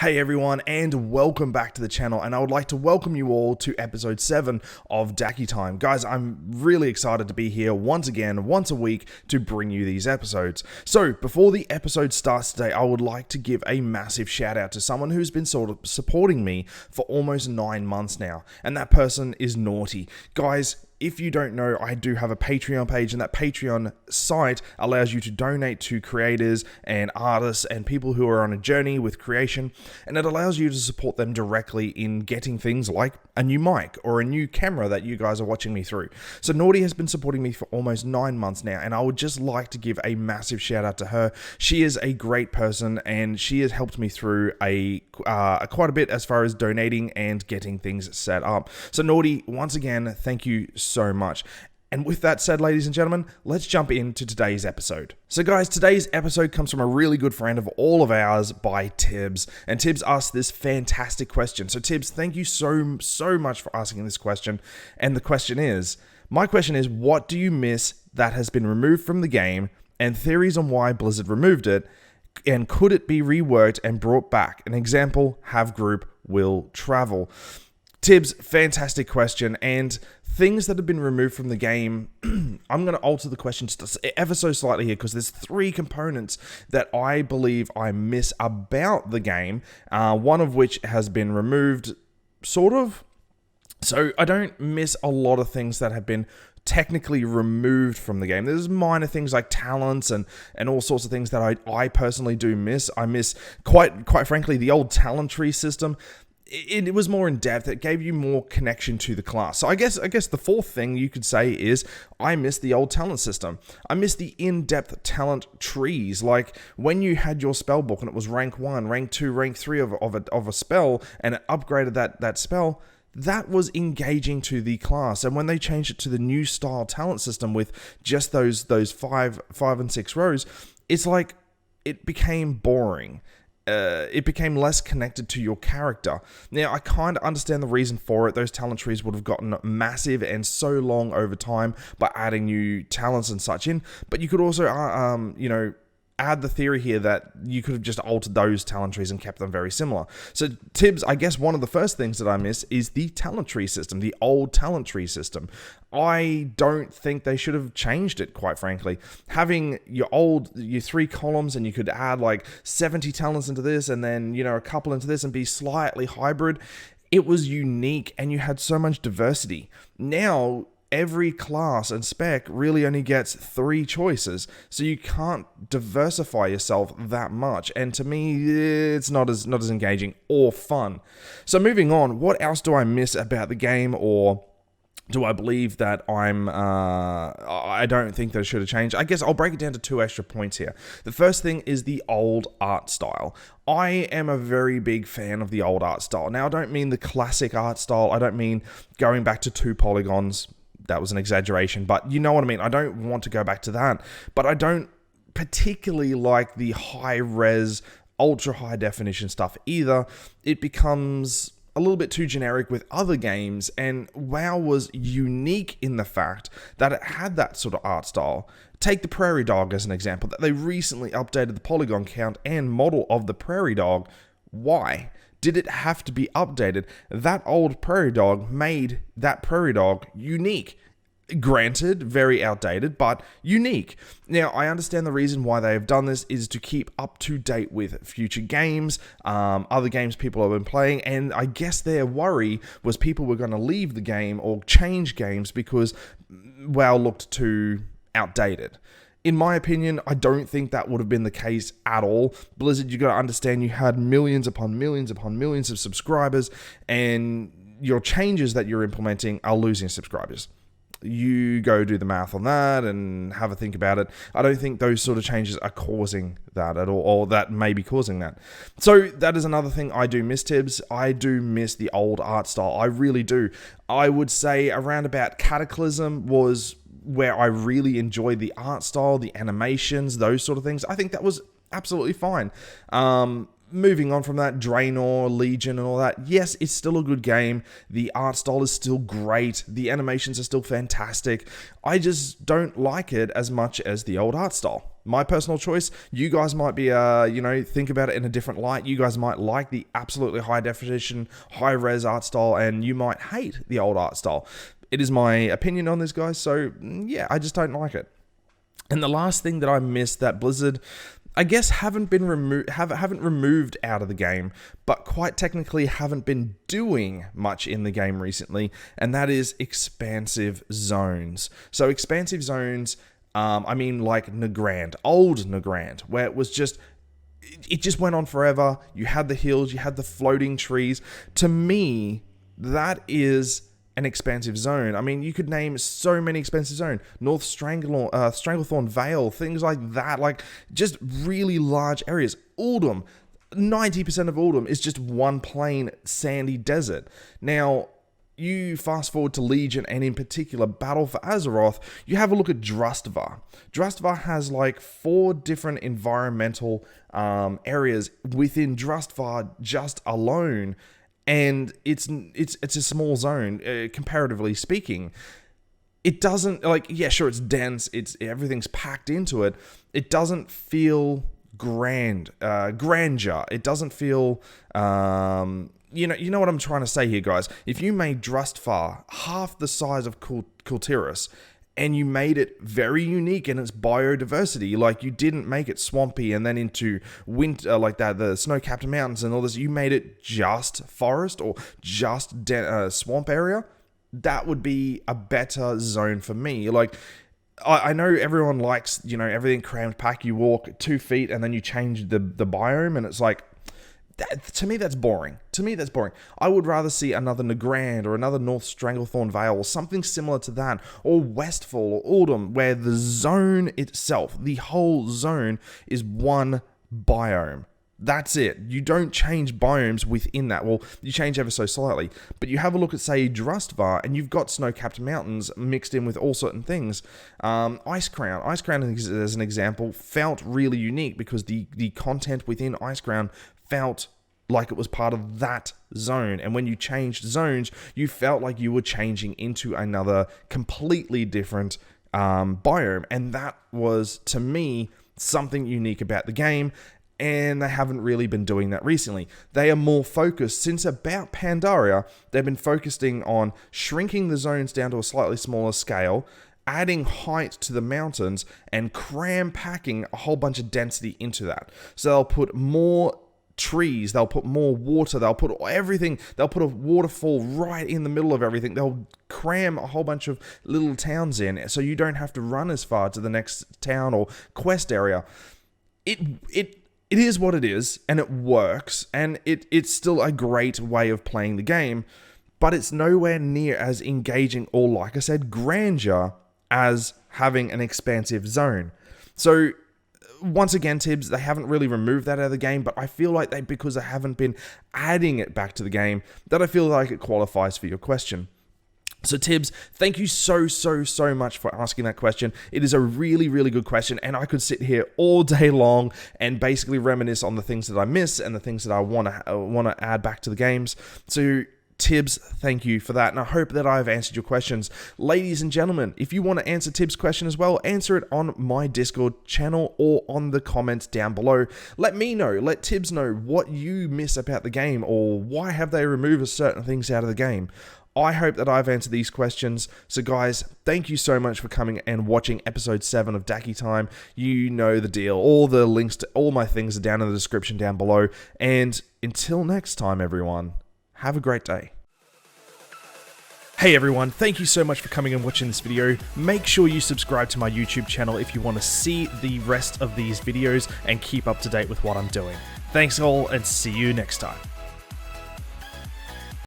Hey everyone, and welcome back to the channel, and I would like to welcome you all to episode 7 of Daki Time. Guys, I'm really excited to be here once again, once a week, to bring you these episodes. So, before the episode starts today, I would like to give a massive shout out to someone who's been sort of supporting me for almost 9 months now, and that person is Naughty. Guys, if you don't know, I do have a Patreon page, and that Patreon site allows you to donate to creators and artists and people who are on a journey with creation, and it allows you to support them directly in getting things like a new mic or a new camera that you guys are watching me through. So Naughty has been supporting me for almost 9 months now, and I would just like to give a massive shout out to her. She is a great person, and she has helped me through quite a bit as far as donating and getting things set up. So Naughty, once again, thank you so much. And with that said, ladies and gentlemen, let's jump into today's episode. So guys, today's episode comes from a really good friend of all of ours by TIBZ. And TIBZ asked this fantastic question. So TIBZ, thank you so much for asking this question. And my question is, what do you miss that has been removed from the game, and theories on why Blizzard removed it, and could it be reworked and brought back? An example, have group will travel. TIBZ, fantastic question, and things that have been removed from the game, I'm going to alter the question just ever so slightly here, because there's 3 components that I believe I miss about the game, one of which has been removed, sort of. So I don't miss a lot of things that have been technically removed from the game. There's minor things like talents and all sorts of things that I personally do miss. I miss, quite frankly, the old talent tree system. It was more in depth. It gave you more connection to the class. So I guess the fourth thing you could say is I miss the old talent system. I miss the in-depth talent trees. Like when you had your spell book and it was rank 1, rank 2, rank 3 of a spell, and it upgraded that spell, that was engaging to the class. And when they changed it to the new style talent system with just those 5 and 6 rows, it's like it became boring. It became less connected to your character. Now, I kind of understand the reason for it. Those talent trees would have gotten massive and so long over time by adding new talents and such in. But you could also, add the theory here that you could have just altered those talent trees and kept them very similar. So TIBZ, I guess one of the first things that I miss is the talent tree system, the old talent tree system. I don't think they should have changed it, quite frankly. Having your 3 columns, and you could add like 70 talents into this and then, a couple into this and be slightly hybrid. It was unique and you had so much diversity. Now, every class and spec really only gets 3 choices, so you can't diversify yourself that much, and to me, it's not as engaging or fun. So moving on, what else do I miss about the game, or do I believe that I don't think that it should have changed? I guess I'll break it down to 2 extra points here. The first thing is the old art style. I am a very big fan of the old art style. Now, I don't mean the classic art style. I don't mean going back to 2 polygons. That was an exaggeration, but you know what I mean. I don't want to go back to that, but I don't particularly like the high-res, ultra-high definition stuff either. It becomes a little bit too generic with other games, and WoW was unique in the fact that it had that sort of art style. Take the Prairie Dog as an example, that they recently updated the polygon count and model of the Prairie Dog. Why? Did it have to be updated? That old Prairie Dog made that Prairie Dog unique. Granted, very outdated, but unique. Now, I understand the reason why they have done this is to keep up to date with future games, other games people have been playing, and I guess their worry was people were going to leave the game or change games because WoW looked too outdated. In my opinion, I don't think that would have been the case at all. Blizzard, you got to understand, you had millions upon millions upon millions of subscribers, and your changes that you're implementing are losing subscribers. You go do the math on that and have a think about it. I don't think those sort of changes are causing that at all, or that may be causing that. So that is another thing I do miss, TIBZ. I do miss the old art style. I really do. I would say around about Cataclysm was where I really enjoyed the art style, the animations, those sort of things. I think that was absolutely fine. Moving on from that, Draenor, Legion and all that, yes, it's still a good game. The art style is still great. The animations are still fantastic. I just don't like it as much as the old art style. My personal choice. You guys might be, think about it in a different light. You guys might like the absolutely high definition, high res art style, and you might hate the old art style. It is my opinion on this, guys. So yeah, I just don't like it. And the last thing that I missed that Blizzard, I guess, haven't removed out of the game, but quite technically haven't been doing much in the game recently, and that is expansive zones. So expansive zones, I mean like Nagrand, old Nagrand, where it just went on forever. You had the hills, you had the floating trees. To me, that is an expansive zone. I mean, you could name so many expansive zones. North Stranglethorn Vale, things like that, like just really large areas. Uldum, 90% of Uldum is just one plain sandy desert. Now, you fast forward to Legion, and in particular Battle for Azeroth, you have a look at Drustvar. Drustvar has like 4 different environmental areas within Drustvar just alone. And it's a small zone, comparatively speaking. It doesn't, like, yeah, sure, it's dense, everything's packed into it. It doesn't feel grandeur. It doesn't feel, you know what I'm trying to say here, guys. If you made Drustvar half the size of Kultiris, and you made it very unique in its biodiversity, like you didn't make it swampy and then into winter, like that, the snow-capped mountains and all this, you made it just forest or just swamp area, that would be a better zone for me. Like, I know everyone likes, everything crammed packed, you walk 2 feet and then you change the biome, and it's like, to me, that's boring. I would rather see another Nagrand or another North Stranglethorn Vale or something similar to that, or Westfall or Uldum, where the zone itself, the whole zone, is one biome. That's it. You don't change biomes within that. Well, you change ever so slightly. But you have a look at, say, Drustvar, and you've got snow-capped mountains mixed in with all certain things. Icecrown, as an example, felt really unique because the content within Icecrown felt like it was part of that zone. And when you changed zones, you felt like you were changing into another completely different biome. And that was, to me, something unique about the game. And they haven't really been doing that recently. They are more focused, since about Pandaria, they've been focusing on shrinking the zones down to a slightly smaller scale, adding height to the mountains, and cram-packing a whole bunch of density into that. So they'll put more trees, they'll put more water, they'll put everything, they'll put a waterfall right in the middle of everything, they'll cram a whole bunch of little towns in, so you don't have to run as far to the next town or quest area. It is what it is, and it works, and it's still a great way of playing the game, but it's nowhere near as engaging or, like I said, grandeur as having an expansive zone. So once again, TIBZ, they haven't really removed that out of the game, but I feel like because they haven't been adding it back to the game, that I feel like it qualifies for your question. So TIBZ, thank you so much for asking that question. It is a really good question, and I could sit here all day long and basically reminisce on the things that I miss and the things that I want to add back to the games. So TIBZ, thank you for that, and I hope that I've answered your questions. Ladies and gentlemen, if you want to answer TIBZ's question as well, answer it on my Discord channel or on the comments down below. Let me know, let TIBZ know what you miss about the game, or why have they removed certain things out of the game. I hope that I've answered these questions. So guys, thank you so much for coming and watching episode 7 of Daki Time. You know the deal. All the links to all my things are down in the description down below. And until next time, everyone, have a great day. Hey everyone, thank you so much for coming and watching this video. Make sure you subscribe to my YouTube channel if you want to see the rest of these videos and keep up to date with what I'm doing. Thanks all, and see you next time.